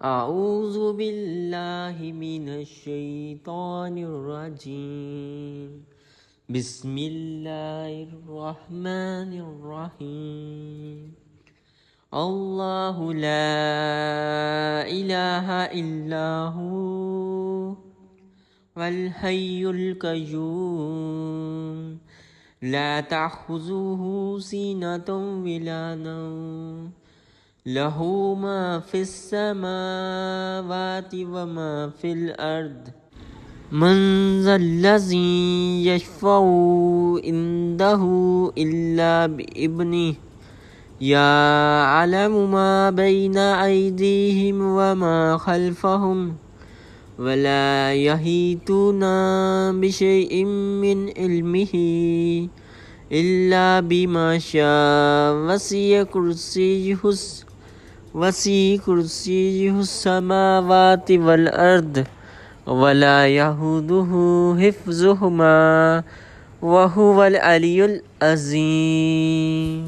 अऊज़ु बिल्लाहि मिनश्शैतानिर्रजीम बिस्मिल्लाहिर्रहमानिर्रहीम अल्लाहु ला इलाहा इल्लहु वल हय्युल क़य्यूम ला तअख़ुज़ुहु सिनतुम वला नौम लहू मा फिस समावाति व मा फिल अर्द मन ज़ल्लज़ी यशफ़उ इंदहु इल्ला बिइज़्निहि यअलमु मा बैना अयदीहिम व मा खल्फ़हुम वला यहीतूना बिशैइन मिन इल्मिही इल्ला बिमा शाअ वसिअ कुर्सियुहुस समावाति वल अर्द वला यऊदुहु हिफ्ज़ुहुमा व हुवल अलियुल अज़ीम।